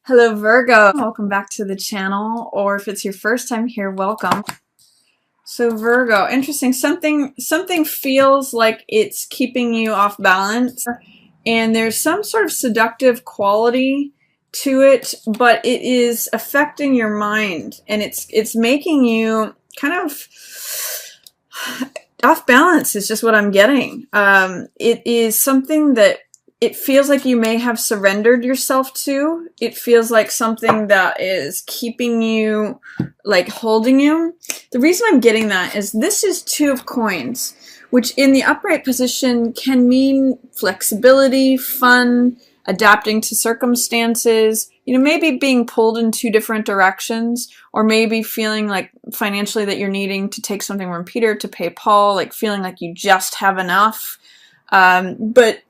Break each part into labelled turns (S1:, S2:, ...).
S1: Hello Virgo, welcome back to the channel, or if it's your first time here, welcome. So Virgo, interesting, something feels like it's keeping you off balance, and there's some sort of seductive quality to it, but it is affecting your mind, and it's making you kind of off balance is just what I'm getting. It is something that it feels like you may have surrendered yourself to. It feels like something that is keeping you, like holding you. The reason I'm getting that is this is Two of Coins, which in the upright position can mean flexibility, fun, adapting to circumstances, maybe being pulled in two different directions, or maybe feeling like financially that you're needing to take something from Peter to pay Paul, like feeling like you just have enough. But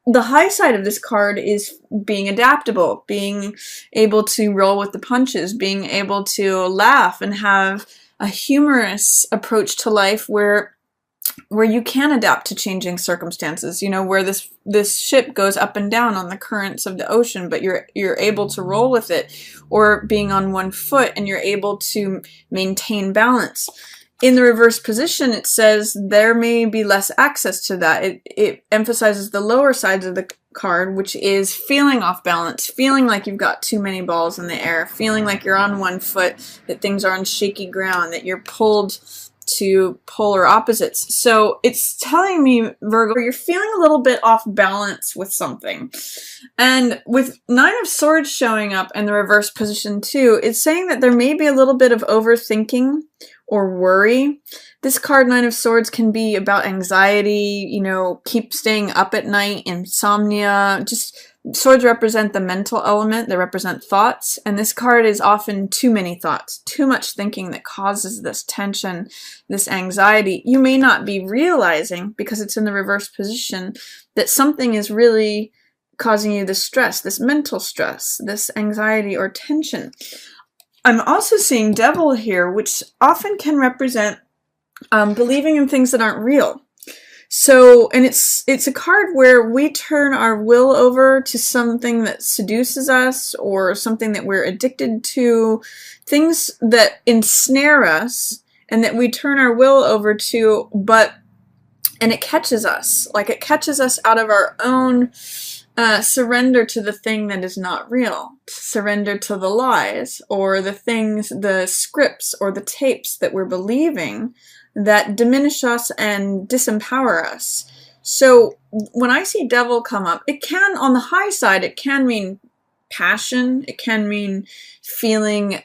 S1: the high side of this card is being adaptable, being able to roll with the punches, being able to laugh and have a humorous approach to life where you can adapt to changing circumstances, where this ship goes up and down on the currents of the ocean, but you're able to roll with it, or being on one foot and you're able to maintain balance. In the reverse position, it says there may be less access to that. It emphasizes the lower sides of the card, which is feeling off balance, feeling like you've got too many balls in the air, feeling like you're on one foot, that things are on shaky ground, that you're pulled to polar opposites. So it's telling me, Virgo, you're feeling a little bit off balance with something. And with Nine of Swords showing up in the reverse position too, it's saying that there may be a little bit of overthinking or worry. This card, Nine of Swords, can be about anxiety, keep staying up at night, insomnia. Just swords represent the mental element. They represent thoughts. And this card is often too many thoughts, too much thinking that causes this tension, this anxiety. You may not be realizing, because it's in the reverse position, that something is really causing you this stress, this mental stress, this anxiety or tension. I'm also seeing Devil here, which often can represent believing in things that aren't real. So, and it's a card where we turn our will over to something that seduces us, or something that we're addicted to, things that ensnare us and that we turn our will over to, and it catches us. Like, it catches us out of our own surrender to the thing that is not real, surrender to the lies, or the things, the scripts, or the tapes that we're believing that diminish us and disempower us. So when I see Devil come up, it can, on the high side, it can mean passion, it can mean feeling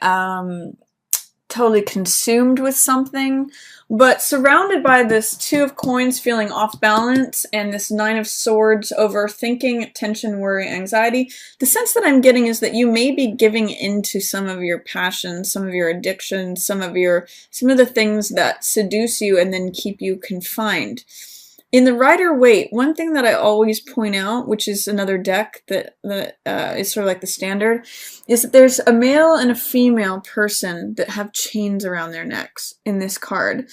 S1: totally consumed with something, but surrounded by this Two of Coins feeling off balance and this Nine of Swords overthinking, tension, worry, anxiety, the sense that I'm getting is that you may be giving into some of your passions, some of your addictions, some of the things that seduce you and then keep you confined. In the Rider-Waite, one thing that I always point out, which is another deck that is sort of like the standard, is that there's a male and a female person that have chains around their necks in this card.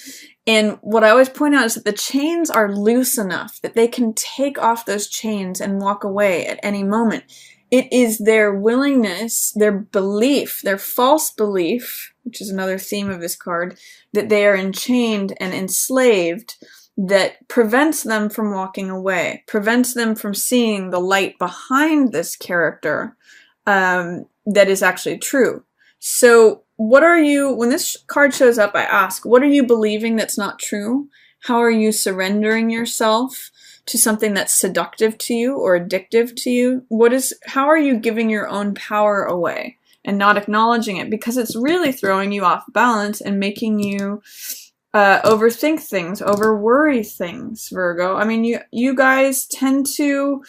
S1: And what I always point out is that the chains are loose enough that they can take off those chains and walk away at any moment. It is their willingness, their belief, their false belief, which is another theme of this card, that they are enchained and enslaved, that prevents them from walking away, prevents them from seeing the light behind this character that is actually true. So what are you, when this card shows up, I ask, what are you believing that's not true? How are you surrendering yourself to something that's seductive to you or addictive to you? How are you giving your own power away and not acknowledging it? Because it's really throwing you off balance and making you overthink things, over worry things, Virgo. I mean, you guys tend to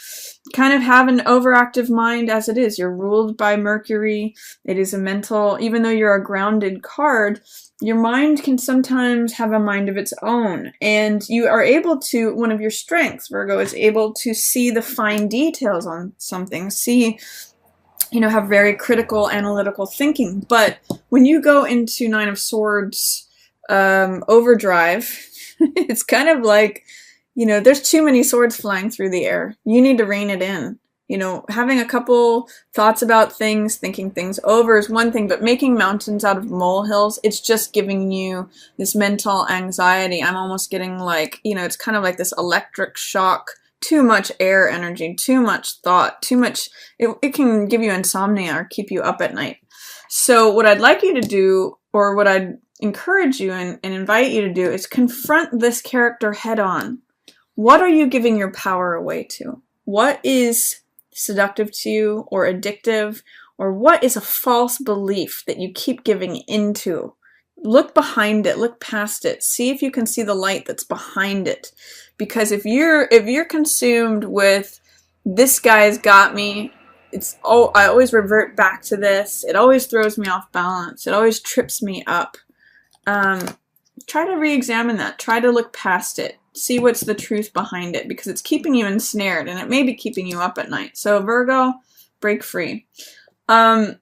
S1: kind of have an overactive mind as it is. You're ruled by Mercury. It is a mental, even though you're a grounded card, your mind can sometimes have a mind of its own. And you are able to, one of your strengths, Virgo, is able to see the fine details on something, have very critical, analytical thinking. But when you go into Nine of Swords overdrive, it's kind of like, there's too many swords flying through the air. You need to rein it in. You know, having a couple thoughts about things, thinking things over is one thing, but making mountains out of molehills, it's just giving you this mental anxiety. I'm almost getting like, you know, it's kind of like this electric shock, too much air energy, too much thought, too much, it can give you insomnia or keep you up at night. So what I'd like you to do, or what I'd encourage you and invite you to do, is confront this character head on. What are you giving your power away to? What is seductive to you or addictive, or what is a false belief that you keep giving into? Look behind it, look past it, see if you can see the light that's behind it. Because if you're consumed with this guy's got me, I always revert back to this, it always throws me off balance, it always trips me up. Try to re-examine that, try to look past it. See what's the truth behind it, because it's keeping you ensnared and it may be keeping you up at night. So Virgo, break free. 7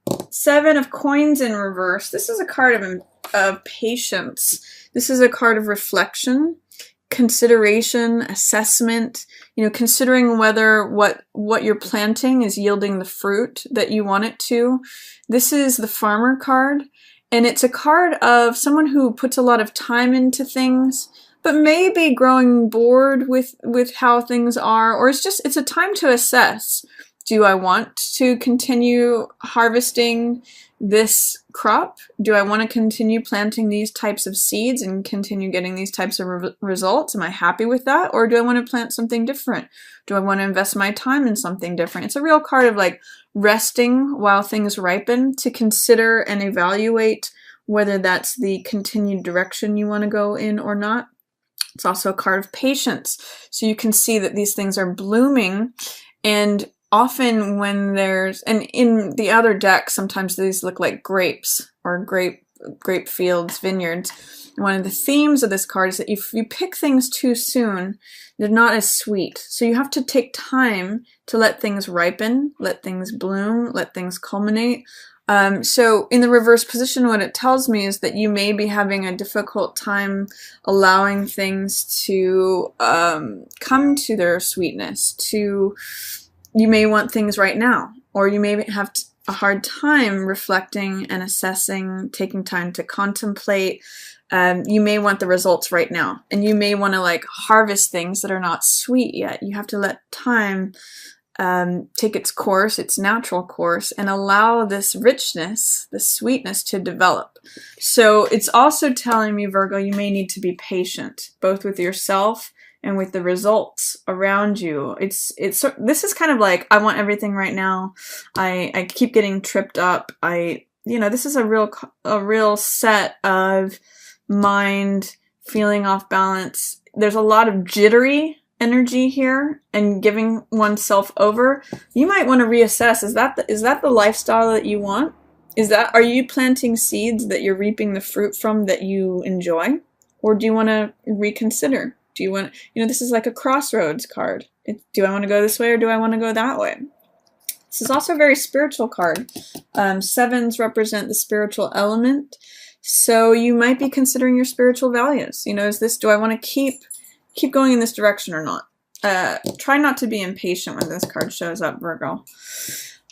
S1: of Coins in reverse. This is a card of patience. This is a card of reflection, consideration, assessment, you know, considering whether what you're planting is yielding the fruit that you want it to. This is the Farmer card, and it's a card of someone who puts a lot of time into things, but maybe growing bored with how things are, or it's a time to assess. Do I want to continue harvesting this crop? Do I want to continue planting these types of seeds and continue getting these types of results? Am I happy with that? Or do I want to plant something different? Do I want to invest my time in something different? It's a real card of like resting while things ripen, to consider and evaluate whether that's the continued direction you want to go in or not. It's also a card of patience. So you can see that these things are blooming, and often when and in the other deck, sometimes these look like grapes or grape fields, vineyards. And one of the themes of this card is that if you pick things too soon, they're not as sweet. So you have to take time to let things ripen, let things bloom, let things culminate. So in the reverse position, what it tells me is that you may be having a difficult time allowing things to come to their sweetness. You may want things right now, or you may have a hard time reflecting and assessing, taking time to contemplate. You may want the results right now, and you may want to like harvest things that are not sweet yet. You have to let time take its course, its natural course, and allow this richness, this sweetness to develop. So it's also telling me, Virgo, you may need to be patient, both with yourself and with the results around you. This is kind of like, I want everything right now. I keep getting tripped up. This is a real set of mind feeling off balance. There's a lot of jittery energy here and giving oneself over. You might want to reassess, is that the lifestyle that you want? Are you planting seeds that you're reaping the fruit from that you enjoy? Or do you want to reconsider? Do you want, this is like a crossroads card. Do I want to go this way or do I want to go that way? This is also a very spiritual card. 7s represent the spiritual element. So you might be considering your spiritual values. Do I want to keep going in this direction or not? Try not to be impatient when this card shows up, Virgo.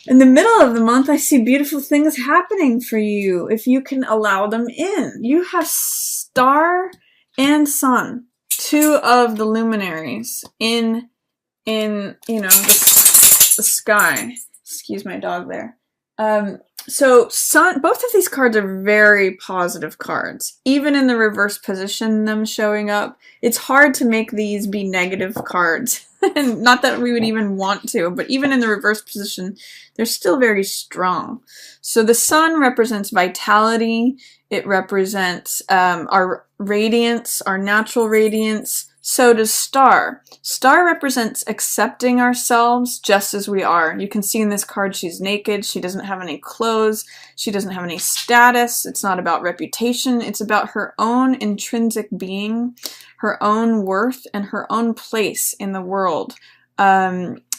S1: In the middle of the month, I see beautiful things happening for you if you can allow them in. You have Star and Sun, 2 of the luminaries in the sky. Excuse my dog there. So Sun, both of these cards are very positive cards. Even in the reverse position, them showing up, it's hard to make these be negative cards. And not that we would even want to, but even in the reverse position, they're still very strong. So the Sun represents vitality. It represents our radiance, our natural radiance. So does Star. Star represents accepting ourselves just as we are. You can see in this card she's naked. She doesn't have any clothes. She doesn't have any status. It's not about reputation. It's about her own intrinsic being, her own worth, and her own place in the world.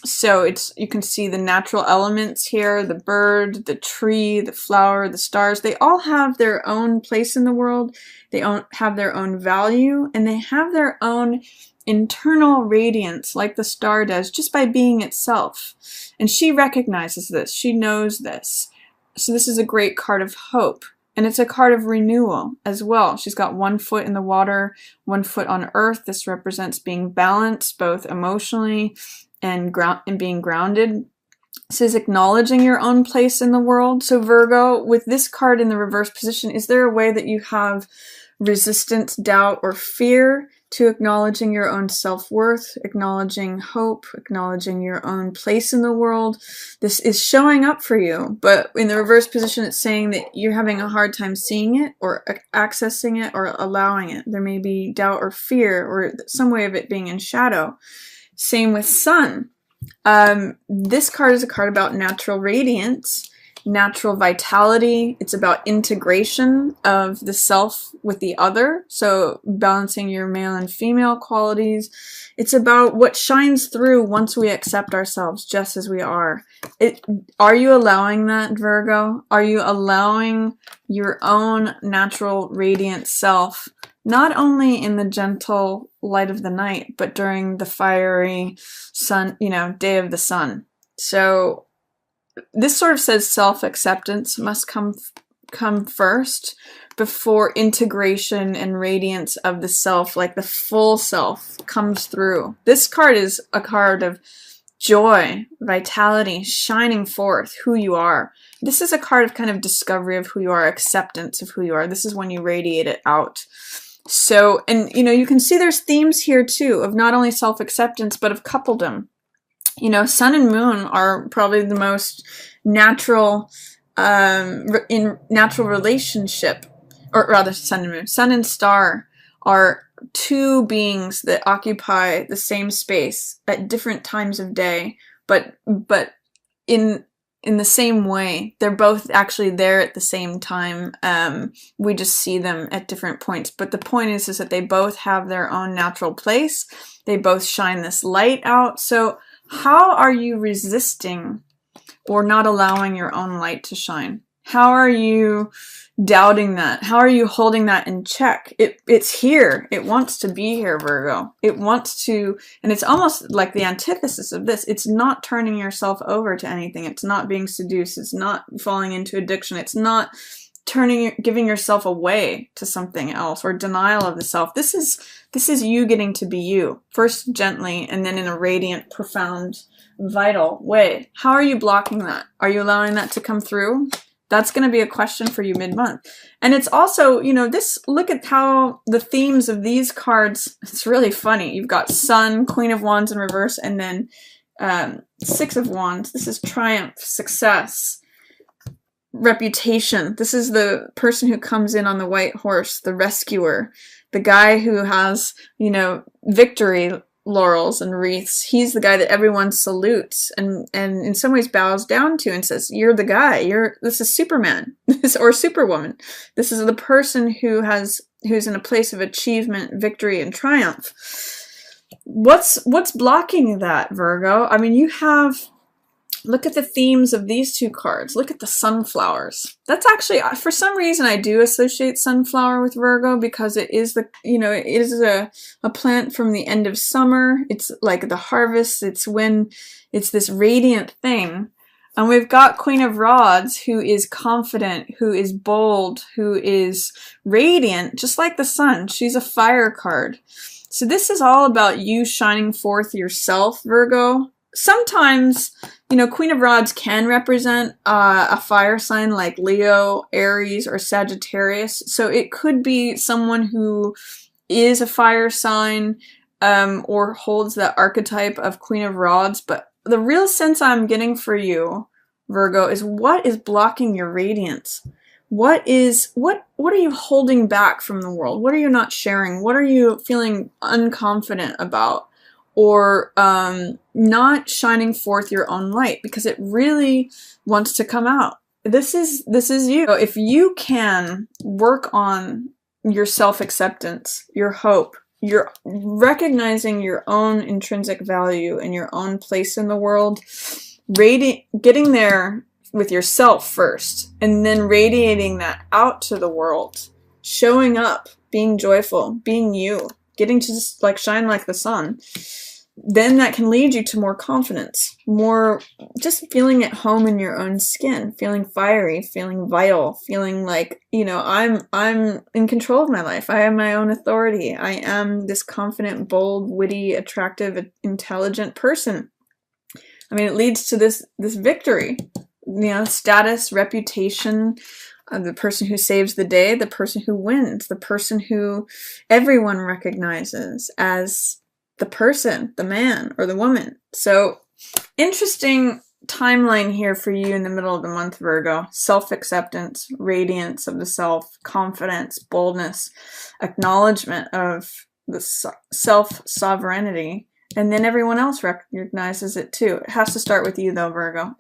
S1: So you can see the natural elements here, the bird, the tree, the flower, the stars. They all have their own place in the world. They have their own value, and they have their own internal radiance like the star does just by being itself. And she recognizes this. She knows this. So this is a great card of hope. And it's a card of renewal as well. She's got 1 foot in the water, 1 foot on earth. This represents being balanced both emotionally and being grounded. This is acknowledging your own place in the world. So Virgo, with this card in the reverse position, is there a way that you have resistance, doubt, or fear to acknowledging your own self-worth, acknowledging hope, acknowledging your own place in the world? This is showing up for you, but in the reverse position, it's saying that you're having a hard time seeing it or accessing it or allowing it. There may be doubt or fear or some way of it being in shadow. Same with Sun. This card is a card about natural radiance, natural vitality. It's about integration of the self with the other, so balancing your male and female qualities. It's about what shines through once we accept ourselves just as we are. Are you allowing that, Virgo? Are you allowing your own natural radiant self, not only in the gentle light of the night, but during the fiery sun, day of the sun? So this sort of says self-acceptance must come first before integration and radiance of the self, like the full self, comes through. This card is a card of joy, vitality, shining forth who you are. This is a card of kind of discovery of who you are, acceptance of who you are. This is when you radiate it out. So, and you can see there's themes here too of not only self-acceptance, but of coupledom. Sun and moon are probably the most natural, in natural relationship, or rather sun and moon. Sun and star are two beings that occupy the same space at different times of day, but in the same way. They're both actually there at the same time. We just see them at different points. But the point is that they both have their own natural place. They both shine this light out. So how are you resisting or not allowing your own light to shine? How are you doubting that? How are you holding that in check? It's here. It wants to be here, Virgo. It wants to, and it's almost like the antithesis of this. It's not turning yourself over to anything. It's not being seduced. It's not falling into addiction. It's not giving yourself away to something else or denial of the self. This is you getting to be you, first gently and then in a radiant, profound, vital way. How are you blocking that? Are you allowing that to come through? That's going to be a question for you mid-month. And it's also, look at how the themes of these cards, it's really funny. You've got Sun, Queen of Wands in reverse, and then 6 of Wands. This is triumph, success, reputation. This is the person who comes in on the white horse, the rescuer, the guy who has, victory laurels and wreaths. He's the guy that everyone salutes and in some ways bows down to and says, you're the guy. This is Superman or Superwoman. This is the person who's in a place of achievement, victory, and triumph. What's blocking that, Virgo? I mean, look at the themes of these two cards. Look at the sunflowers. That's actually, for some reason, I do associate sunflower with Virgo because it is it is a plant from the end of summer. It's like the harvest. It's when it's this radiant thing. And we've got Queen of Rods, who is confident, who is bold, who is radiant, just like the sun. She's a fire card. So this is all about you shining forth yourself, Virgo. Sometimes, Queen of Rods can represent a fire sign like Leo, Aries, or Sagittarius. So it could be someone who is a fire sign or holds that archetype of Queen of Rods. But the real sense I'm getting for you, Virgo, is what is blocking your radiance? What are you holding back from the world? What are you not sharing? What are you feeling unconfident about? Or not shining forth your own light because it really wants to come out. This is you. So if you can work on your self-acceptance, your hope, your recognizing your own intrinsic value and your own place in the world, getting there with yourself first, and then radiating that out to the world, showing up, being joyful, being you. getting to just like shine like the sun, then that can lead you to more confidence, more just feeling at home in your own skin, feeling fiery, feeling vital, feeling like, you know, I'm in control of my life. I am my own authority. I am this confident, bold, witty, attractive, intelligent person. I mean, it leads to this victory, you know, status, reputation, the person who saves the day, the person who wins, the person who everyone recognizes as the person, the man or the woman. So interesting timeline here for you in the middle of the month, Virgo. Self-acceptance, radiance of the self, confidence, boldness, acknowledgement of the self-sovereignty, and then everyone else recognizes it too. It has to start with you though, Virgo.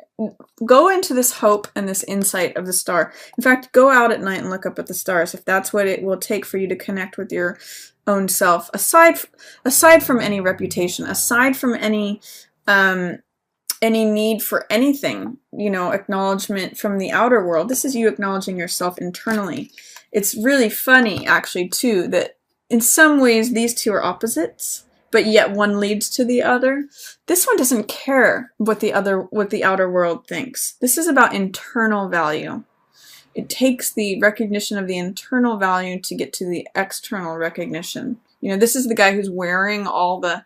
S1: Go into this hope and this insight of the star. In fact, go out at night and look up at the stars if that's what it will take for you to connect with your own self. Aside from any reputation, aside from any need for anything, you know, acknowledgement from the outer world. This is you acknowledging yourself internally. It's really funny, actually, too, that in some ways these two are opposites, but yet one leads to the other. This one doesn't care what the outer world thinks. This is about internal value. It takes the recognition of the internal value to get to the external recognition. You know, this is the guy who's wearing all the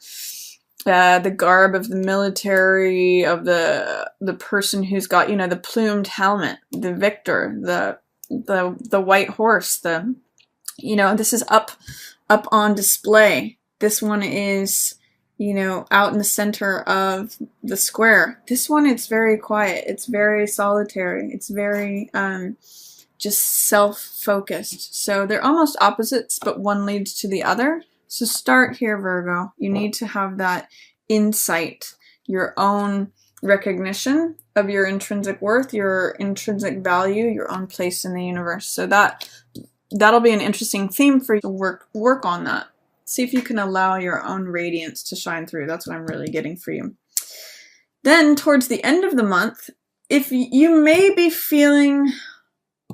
S1: garb of the military, of the person who's got, you know, the plumed helmet, the victor, the white horse, you know, this is up on display. This one is, you know, out in the center of the square. This one, it's very quiet. It's very solitary. It's very just self-focused. So they're almost opposites, but one leads to the other. So start here, Virgo. You need to have that insight, your own recognition of your intrinsic worth, your intrinsic value, your own place in the universe. So that'll be an interesting theme for you to work on that. See if you can allow your own radiance to shine through. That's what I'm really getting for you. Then towards the end of the month, if you may be feeling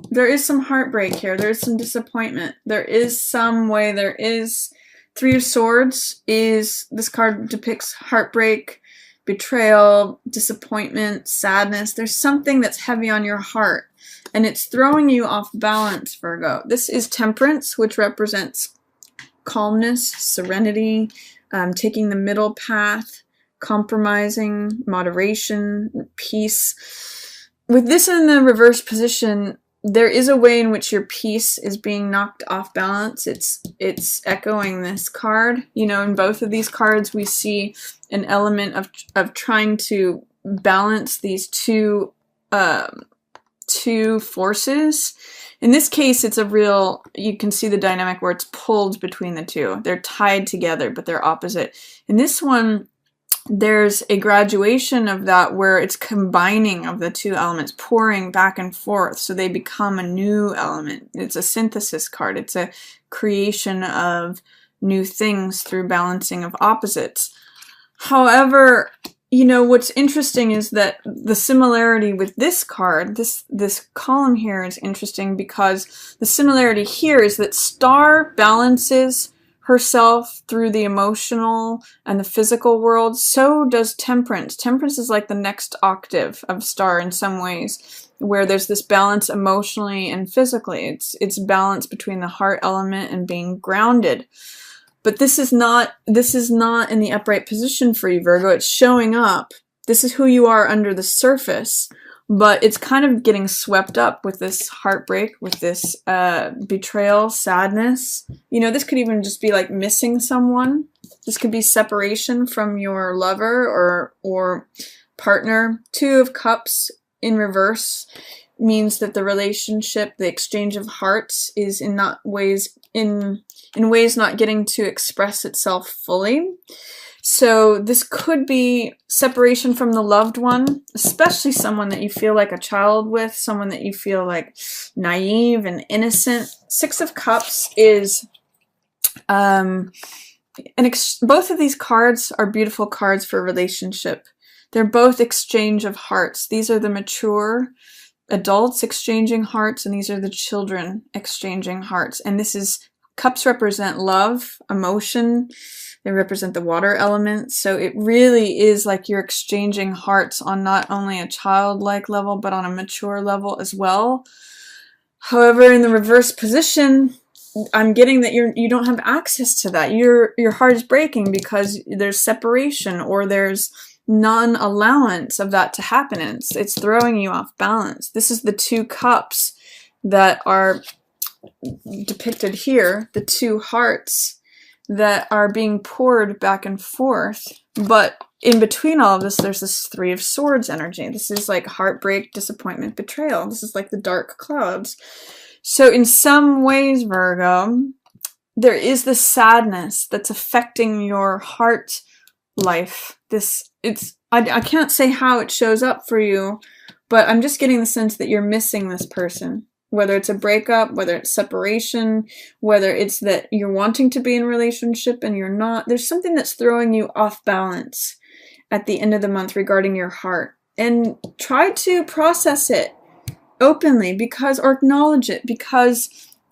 S1: there is some heartbreak here, there's some disappointment, there is some way, there is Three of Swords this card depicts heartbreak, betrayal, disappointment, sadness. There's something that's heavy on your heart and it's throwing you off balance, Virgo. This is Temperance, which represents calmness, serenity, taking the middle path, compromising, moderation, peace. With this in the reverse position, there is a way in which your peace is being knocked off balance. It's echoing this card. You know, in both of these cards, we see an element of trying to balance these two forces. In this case, it's you can see the dynamic where it's pulled between the two. They're tied together, but they're opposite. In this one, there's a graduation of that where it's combining of the two elements, pouring back and forth, so they become a new element. It's a synthesis card. It's a creation of new things through balancing of opposites. However, you know, what's interesting is that the similarity with this card, this column here is interesting because the similarity here is that Star balances herself through the emotional and the physical world. So does Temperance. Temperance is like the next octave of Star in some ways, where there's this balance emotionally and physically. It's balance between the heart element and being grounded. But this is not in the upright position for you, Virgo. It's showing up. This is who you are under the surface, but it's kind of getting swept up with this heartbreak, with this betrayal, sadness. You know, this could even just be like missing someone. This could be separation from your lover or partner. Two of Cups in reverse means that the relationship, the exchange of hearts, is in ways not getting to express itself fully. So this could be separation from the loved one, especially someone that you feel like a child with, someone that you feel like naive and innocent. Six of Cups is both of these cards are beautiful cards for a relationship. They're both exchange of hearts. These are the mature adults exchanging hearts, and these are the children exchanging hearts. And this is Cups represent love, emotion. They represent the water element. So it really is like you're exchanging hearts on not only a childlike level, but on a mature level as well. However, in the reverse position, I'm getting that you don't have access to that. Your heart is breaking because there's separation or there's non-allowance of that to happen. It's throwing you off balance. This is the 2 cups that are depicted here, the 2 hearts that are being poured back and forth. But in between all of this, there's this 3 of Swords energy. This is like heartbreak, disappointment, betrayal. This is like the dark clouds. So in some ways, Virgo, there is this sadness that's affecting your heart life. I can't say how it shows up for you, but I'm just getting the sense that you're missing this person. Whether it's a breakup, whether it's separation, whether it's that you're wanting to be in a relationship and you're not. There's something that's throwing you off balance at the end of the month regarding your heart. And try to process it openly or acknowledge it, because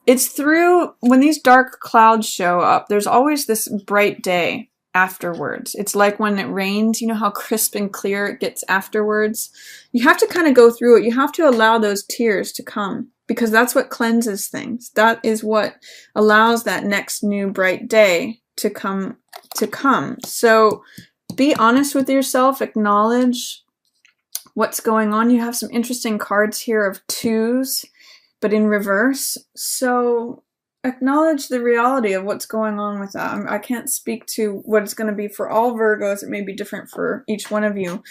S1: it's through when these dark clouds show up, there's always this bright day afterwards. It's like when it rains, you know how crisp and clear it gets afterwards? You have to kind of go through it. You have to allow those tears to come, because that's what cleanses things. That is what allows that next new bright day to come. So be honest with yourself, acknowledge what's going on. You have some interesting cards here of 2s, but in reverse. So acknowledge the reality of what's going on with that. I can't speak to what it's going to be for all Virgos. It may be different for each one of you.